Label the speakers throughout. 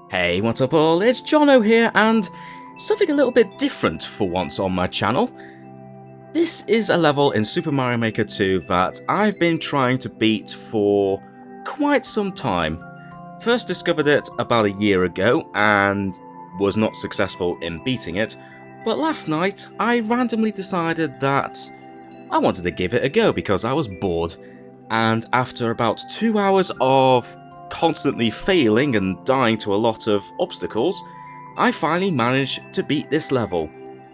Speaker 1: Hey, what's up all? It's Jono here, and something a little bit different for once on my channel. This is a level in Super Mario Maker 2 that I've been trying to beat for quite some time. First discovered it about a year ago and was not successful in beating it, but last night I randomly decided that I wanted to give it a go because I was bored, and after about 2 hours of constantly failing and dying to a lot of obstacles, I finally managed to beat this level.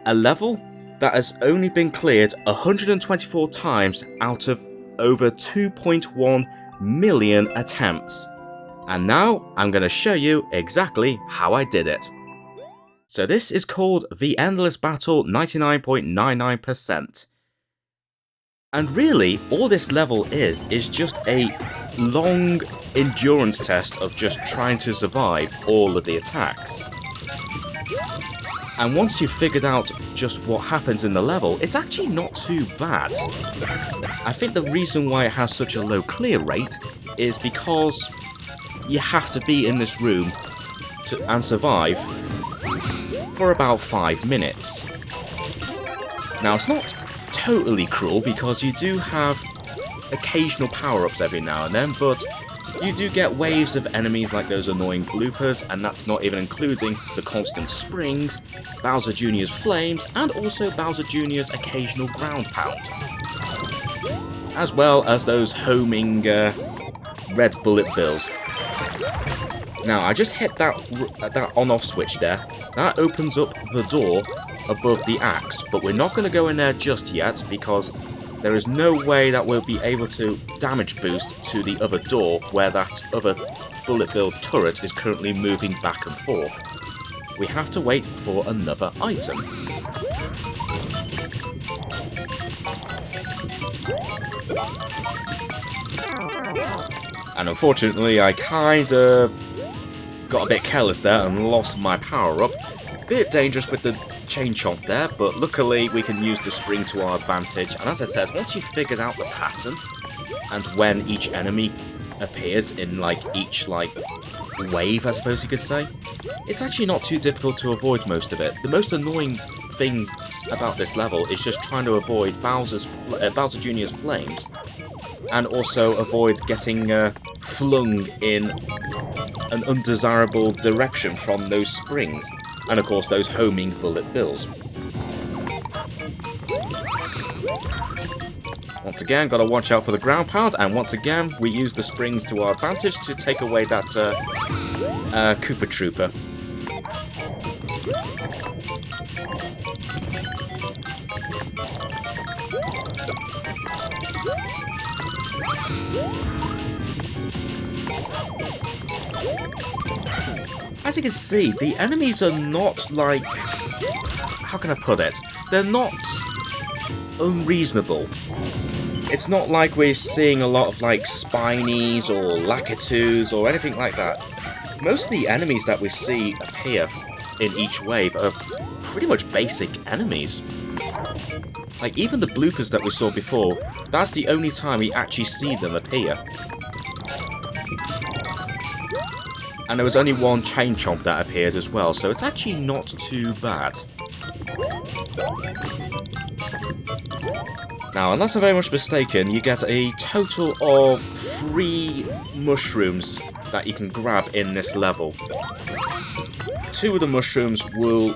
Speaker 1: A level that has only been cleared 124 times out of over 2.1 million attempts. And now I'm going to show you exactly how I did it. So this is called TheEndlessBattle 99.99%. And really, all this level is just a long endurance test of just trying to survive all of the attacks. And once you've figured out just what happens in the level, it's actually not too bad. I think the reason why it has such a low clear rate is because you have to be in this room and survive for about 5 minutes. Now, it's not totally cruel because you do have occasional power-ups every now and then, but you do get waves of enemies like those annoying bloopers, and that's not even including the constant springs, Bowser Jr.'s flames, and also Bowser Jr.'s occasional ground pound. As well as those homing red bullet bills. Now, I just hit that on-off switch there. That opens up the door above the axe, but we're not going to go in there just yet because there is no way that we'll be able to damage boost to the other door where that other bullet bill turret is currently moving back and forth. We have to wait for another item. And unfortunately, I kind of got a bit careless there and lost my power-up. Bit dangerous with the chain chomp there, but luckily we can use the spring to our advantage. And as I said, once you've figured out the pattern and when each enemy appears in each wave, I suppose you could say, it's actually not too difficult to avoid most of it. The most annoying thing about this level is just trying to avoid Bowser Jr.'s flames, and also avoid getting flung in an undesirable direction from those springs, and of course those homing bullet bills. Once again, gotta watch out for the ground pound, and once again we use the springs to our advantage to take away that Koopa Trooper. As you can see, the enemies are not how can I put it? They're not unreasonable. It's not like we're seeing a lot of Spinies or Lakitus or anything like that. Most of the enemies that we see appear in each wave are pretty much basic enemies. Even the bloopers that we saw before, that's the only time we actually see them appear. And there was only one chain chomp that appeared as well, so it's actually not too bad. Now, unless I'm very much mistaken, you get a total of 3 mushrooms that you can grab in this level. 2 of the mushrooms will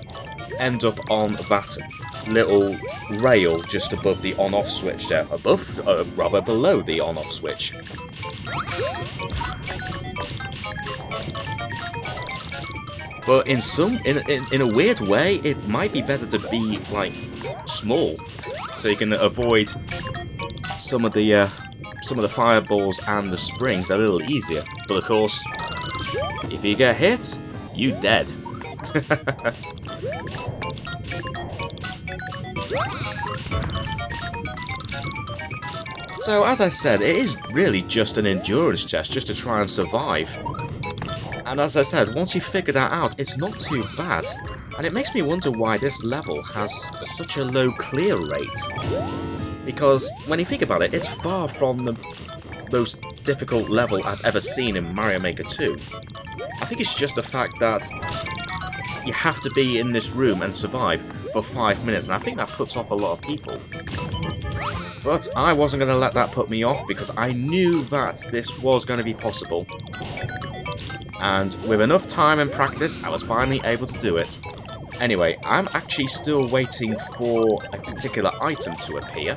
Speaker 1: end up on that little rail just above the on-off switch there. Rather below the on-off switch. But in a weird way, it might be better to be small, so you can avoid some of the fireballs and the springs a little easier. But of course, if you get hit, you dead. So as I said, it is really just an endurance test, just to try and survive. And as I said, once you figure that out, it's not too bad. And it makes me wonder why this level has such a low clear rate. Because when you think about it, it's far from the most difficult level I've ever seen in Mario Maker 2. I think it's just the fact that you have to be in this room and survive for 5 minutes, and I think that puts off a lot of people. But I wasn't going to let that put me off, because I knew that this was going to be possible. And with enough time and practice, I was finally able to do it. Anyway, I'm actually still waiting for a particular item to appear.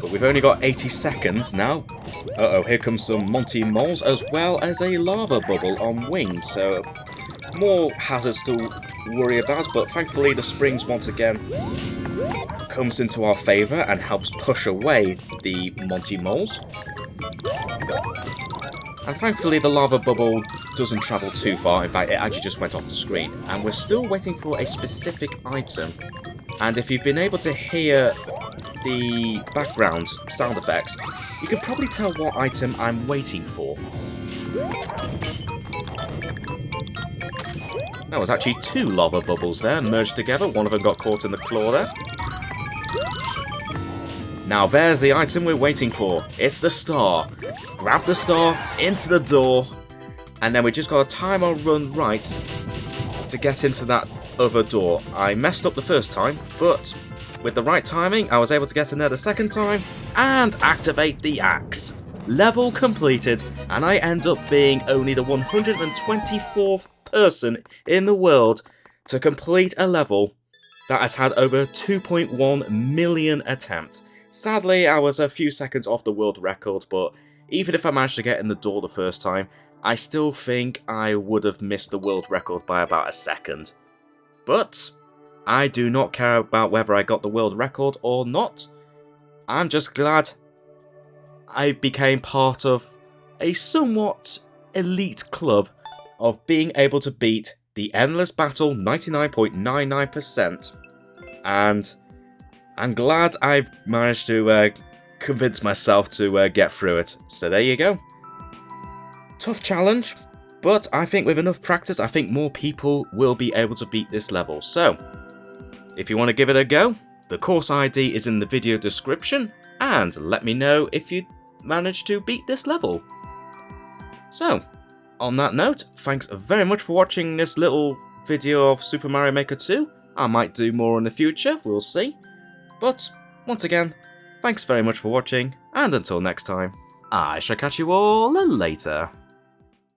Speaker 1: But we've only got 80 seconds now. Uh-oh, here comes some Monty moles, as well as a lava bubble on wings, so more hazards to worry about, but thankfully the springs once again comes into our favour and helps push away the Monty moles. And thankfully the lava bubble doesn't travel too far, in fact it actually just went off the screen. And we're still waiting for a specific item, and if you've been able to hear the background sound effects, you can probably tell what item I'm waiting for. That was actually 2 lava bubbles there, merged together. One of them got caught in the claw there. Now there's the item we're waiting for. It's the star. Grab the star, into the door, and then we just got to time our run right to get into that other door. I messed up the first time, but with the right timing, I was able to get in there the second time and activate the axe. Level completed, and I end up being only the 124th person in the world to complete a level that has had over 2.1 million attempts. Sadly, I was a few seconds off the world record, but even if I managed to get in the door the first time, I still think I would have missed the world record by about a second. But I do not care about whether I got the world record or not. I'm just glad I became part of a somewhat elite club of being able to beat the TheEndlessBattle 99.99%. And I'm glad I managed to convince myself to get through it. So there you go. Tough challenge, but I think with enough practice, I think more people will be able to beat this level. So if you want to give it a go, the course ID is in the video description, and let me know if you managed to beat this level. So, on that note, thanks very much for watching this little video of Super Mario Maker 2. I might do more in the future, we'll see. But, once again, thanks very much for watching, and until next time, I shall catch you all later.